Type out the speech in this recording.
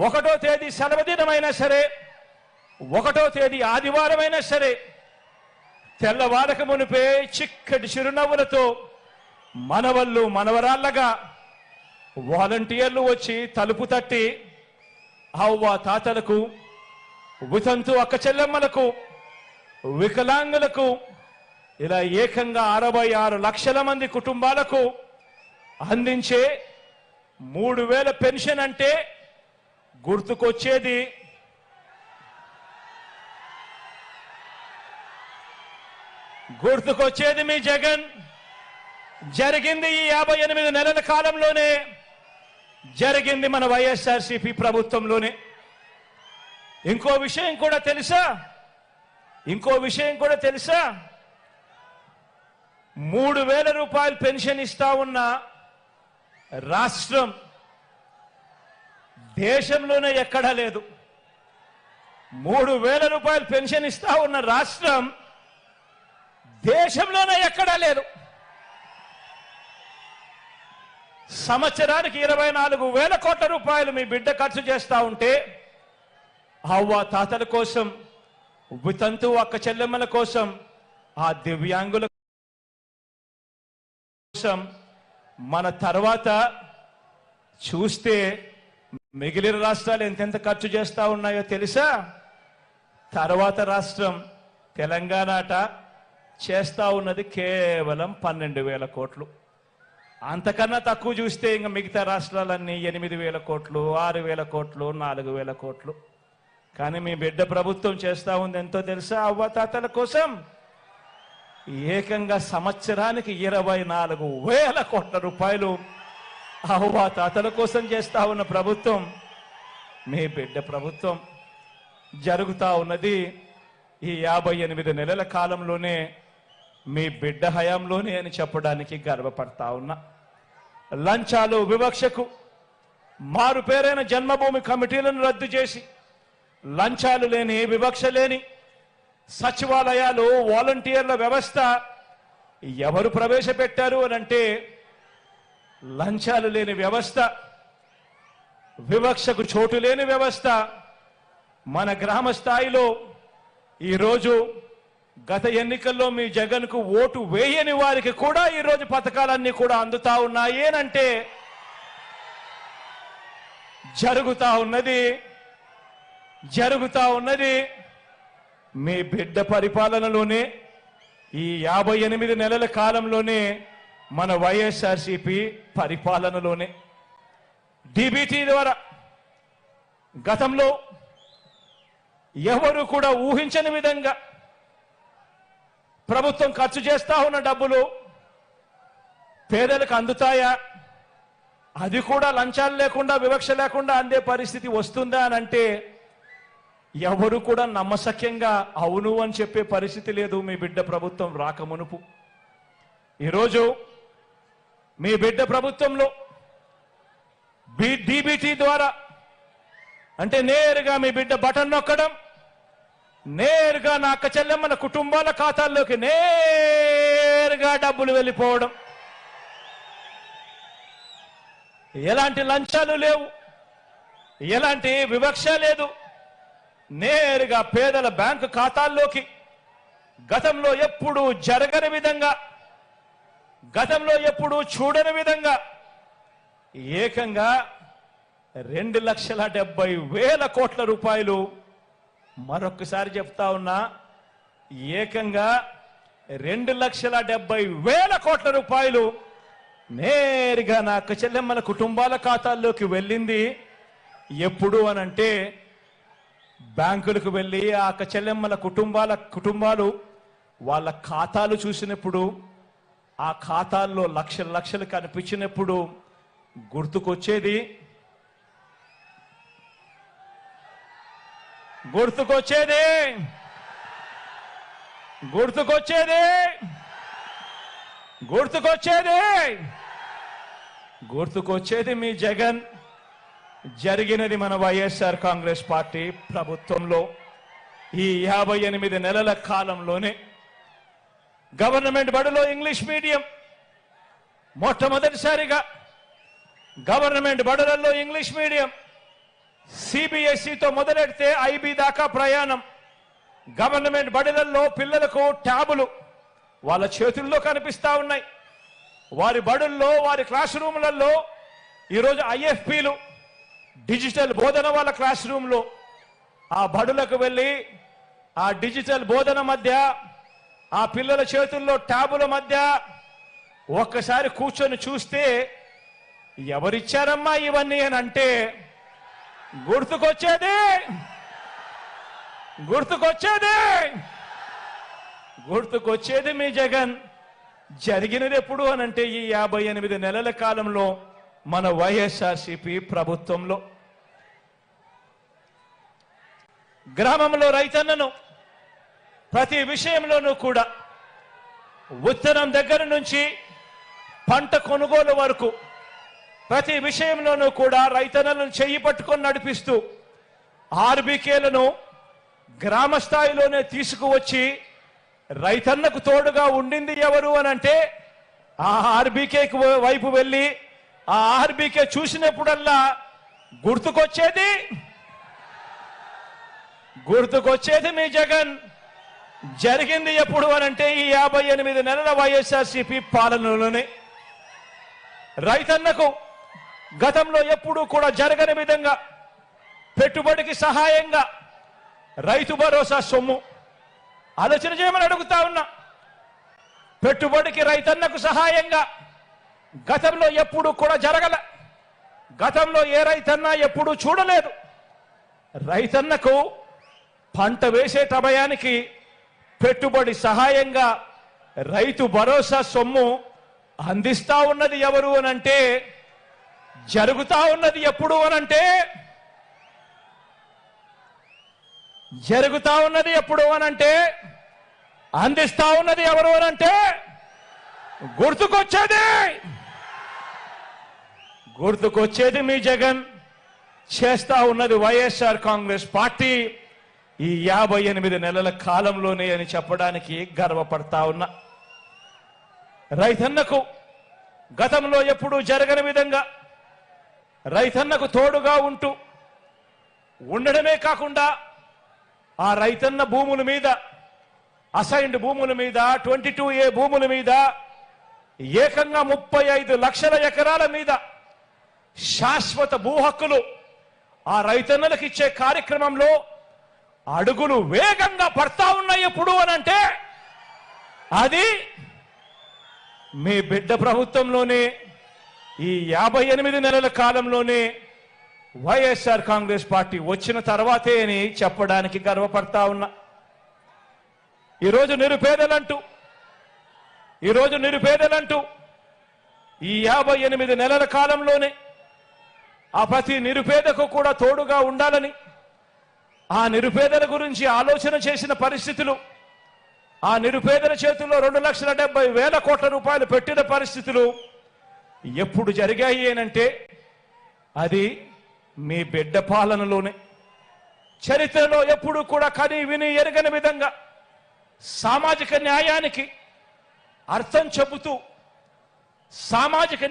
ఒకటో తేదీ సెలవు దినమైనా సరే, ఒకటో తేదీ ఆదివారమైనా సరే, తెల్లవారక మునిపే చిక్కటి చిరునవ్వులతో మనవళ్ళు మనవరాళ్ళగా వాలంటీర్లు వచ్చి తలుపు తట్టి అవ్వ తాతలకు, వితంతు అక్క చెల్లెమ్మలకు, వికలాంగులకు, ఇలా ఏకంగా 66 లక్షల మంది కుటుంబాలకు అందించే 3000 పెన్షన్ అంటే గుర్తుకొచ్చేది మీ జగన్. జరిగింది ఈ 58 నెలల కాలంలోనే, జరిగింది మన వైఎస్ఆర్సీపీ ప్రభుత్వంలోనే. ఇంకో విషయం కూడా తెలుసా? 3000 రూపాయలు పెన్షన్ ఇస్తా ఉన్న రాష్ట్రం దేశంలోనే ఎక్కడా లేదు. 3000 రూపాయలు పెన్షన్ ఇస్తా ఉన్న రాష్ట్రం దేశంలోనే ఎక్కడా లేదు. సంవత్సరానికి 24,000 కోట్ల రూపాయలు మీ బిడ్డ ఖర్చు చేస్తా ఉంటే, అవ్వ తాతల కోసం, వితంతు అక్క చెల్లెమ్మల కోసం, ఆ దివ్యాంగుల కోసం మన తర్వాత చూస్తే మిగిలిన రాష్ట్రాలు ఎంతెంత ఖర్చు చేస్తా ఉన్నాయో తెలుసా? తర్వాత రాష్ట్రం తెలంగాణ చేస్తా ఉన్నది కేవలం 12,000 కోట్లు. అంతకన్నా తక్కువ చూస్తే ఇంకా మిగతా రాష్ట్రాలన్నీ 8,000 కోట్లు, 6,000 కోట్లు, 4,000 కోట్లు. కానీ మీ బిడ్డ ప్రభుత్వం చేస్తా ఉంది ఎంతో తెలుసా? అవ్వతాతల కోసం ఏకంగా సంవత్సరానికి 24,000 కోట్ల రూపాయలు అవ్వతాతల కోసం చేస్తా ఉన్న ప్రభుత్వం మీ బిడ్డ ప్రభుత్వం. జరుగుతా ఉన్నది ఈ 58 నెలల కాలంలోనే, మీ బిడ్డ హయాంలోనే అని చెప్పడానికి గర్వపడతా ఉన్నా. లంచాలు, వివక్షకు మారు పేరైన జన్మభూమి కమిటీలను రద్దు చేసి, లంచాలు లేని, వివక్ష లేని సచివాలయాలు, వాలంటీర్ల వ్యవస్థ ఎవరు ప్రవేశపెట్టారు అనంటే లంచాలు లేని వ్యవస్థ, వివక్షకు చోటు లేని వ్యవస్థ మన గ్రామ స్థాయిలో ఈరోజు గత ఎన్నికల్లో మీ జగన్కు ఓటు వేయని వారికి కూడా ఈరోజు పథకాలన్నీ కూడా అందుతా ఉన్నాయి అంటే జరుగుతా ఉన్నది మీ బిడ్డ పరిపాలనలోనే, ఈ 58 నెలల కాలంలోనే, మన వైఎస్ఆర్సీపీ పరిపాలనలోనే. డీబీటీ ద్వారా గతంలో ఎవరు కూడా ఊహించని విధంగా ప్రభుత్వం ఖర్చు చేస్తా ఉన్న డబ్బులు పేదలకు అందుతాయా? అది కూడా లంచాలు లేకుండా, వివక్ష లేకుండా అందే పరిస్థితి వస్తుందా అని అంటే ఎవరు కూడా నమ్మశక్యంగా అవును అని చెప్పే పరిస్థితి లేదు మీ బిడ్డ ప్రభుత్వం రాకమునుపు. ఈరోజు మీ బిడ్డ ప్రభుత్వంలో డీబీటీ ద్వారా అంటే నేరుగా మీ బిడ్డ బటన్ నొక్కడం, నేరుగా నా అక్క చెల్లెమ్మల కుటుంబాల ఖాతాల్లోకి నేరుగా డబ్బులు వెళ్ళిపోవడం, ఎలాంటి లంచాలు లేవు, ఎలాంటి వివక్ష లేదు, నేరుగా పేదల బ్యాంకు ఖాతాల్లోకి గతంలో ఎప్పుడూ జరగని విధంగా, గతంలో ఎప్పుడూ చూడని విధంగా ఏకంగా 2,70,000 కోట్ల రూపాయలు, మరొకసారి చెప్తా ఉన్నా, ఏకంగా 2,70,000 కోట్ల రూపాయలు నేరుగా నా అక్క చెల్లెమ్మల కుటుంబాల ఖాతాల్లోకి వెళ్ళింది. ఎప్పుడు అనంటే బ్యాంకులకు వెళ్ళి ఆ అక్క చెల్లెమ్మల కుటుంబాలు వాళ్ళ ఖాతాలు చూసినప్పుడు, ఆ ఖాతాల్లో లక్షలు లక్షలు కనిపించినప్పుడు గుర్తుకొచ్చేది మీ జగన్. జరిగినది మన వైఎస్ఆర్ కాంగ్రెస్ పార్టీ ప్రభుత్వంలో ఈ 58 నెలల కాలంలోనే. గవర్నమెంట్ బడిలో ఇంగ్లీష్ మీడియం మొట్టమొదటిసారిగా గవర్నమెంట్ బడులలో ఇంగ్లీష్ మీడియం సిబిఎస్ఈతో మొదలెడితే ఐబీ దాకా ప్రయాణం. గవర్నమెంట్ బడులలో పిల్లలకు ట్యాబులు వాళ్ళ చేతుల్లో కనిపిస్తా ఉన్నాయి. వారి బడుల్లో, వారి క్లాస్ రూములలో ఈరోజు ఐఎఫ్పీలు, డిజిటల్ బోధన వాళ్ళ క్లాస్ రూమ్లో. ఆ బడులకు వెళ్ళి ఆ డిజిటల్ బోధన మధ్య, ఆ పిల్లల చేతుల్లో ట్యాబుల మధ్య ఒక్కసారి కూర్చొని చూస్తే ఎవరిచ్చారమ్మా ఇవన్నీ అని అంటే గుర్తుకొచ్చేది మీ జగన్. జరిగినది ఎప్పుడు అనంటే ఈ 58 నెలల కాలంలో మన వైఎస్ఆర్సీపీ ప్రభుత్వంలో. గ్రామంలో రైతన్నను ప్రతి విషయంలోనూ కూడా విత్తనం దగ్గర నుంచి పంట కొనుగోలు వరకు ప్రతి విషయంలోనూ కూడా రైతన్నలను చెయ్యి పట్టుకొని నడిపిస్తూ ఆర్బీకేలను గ్రామ స్థాయిలోనే తీసుకువచ్చి రైతన్నకు తోడుగా ఉండింది ఎవరు అనంటే ఆ ఆర్బీకే వైపు వెళ్ళి ఆ ఆర్బీకే చూసినప్పుడల్లా గుర్తుకొచ్చేది మీ జగన్. జరిగింది ఎప్పుడు అనంటే ఈ 58 నెలల వైఎస్ఆర్సీపీ పాలనలోనే. రైతన్నకు గతంలో ఎప్పుడూ కూడా జరగని విధంగా పెట్టుబడికి సహాయంగా రైతు భరోసా సొమ్ము ఆలోచన చేయమని అడుగుతా ఉన్నా. పెట్టుబడికి రైతన్నకు సహాయంగా గతంలో ఎప్పుడు కూడా జరగల. గతంలో ఏ రైతన్నా ఎప్పుడూ చూడలేదు. రైతన్నకు పంట వేసే సమయానికి పెట్టుబడి సహాయంగా రైతు భరోసా సొమ్ము అందిస్తా ఉన్నది ఎవరు అనంటే, జరుగుతా ఉన్నది ఎప్పుడు అనంటే, అందిస్తా ఉన్నది ఎవరు అనంటే గుర్తుకొచ్చేది మీ జగన్. చేస్తా ఉన్నది వైఎస్ఆర్ కాంగ్రెస్ పార్టీ ఈ 58 నెలల కాలంలోనే అని చెప్పడానికి గర్వపడతా ఉన్నా. రైతన్నకు గతంలో ఎప్పుడూ జరగని విధంగా రైతన్నకు తోడుగా ఉంటూ ఉండడమే కాకుండా ఆ రైతన్న భూముల మీద, అసైన్డ్ భూముల మీద, 22A భూముల మీద ఏకంగా 35 లక్షల ఎకరాల మీద శాశ్వత భూ హక్కులు ఆ రైతన్నలకు ఇచ్చే కార్యక్రమంలో అడుగులు వేగంగా పడతా ఉన్నాయి ఎప్పుడు అనంటే అది మీ బిడ్డ ప్రభుత్వంలోనే, ఈ 58 నెలల కాలంలోనే వైఎస్ఆర్ కాంగ్రెస్ పార్టీ వచ్చిన తర్వాతే అని చెప్పడానికి గర్వపడతా ఉన్నా. ఈరోజు నిరుపేదలంటూ ఈ 58 నెలల కాలంలోనే ఆ ప్రతి నిరుపేదకు కూడా తోడుగా ఉండాలని, ఆ నిరుపేదల గురించి ఆలోచన చేసిన పరిస్థితులు, ఆ నిరుపేదల చేతుల్లో 2,70,000 కోట్ల రూపాయలు పెట్టిన పరిస్థితులు ఎప్పుడు జరిగాయి అనంటే అది మీ బిడ్డ పాలనలోనే. చరిత్రలో ఎప్పుడు కూడా కని విని ఎరగని విధంగా సామాజిక న్యాయానికి అర్థం చెబుతూ సామాజిక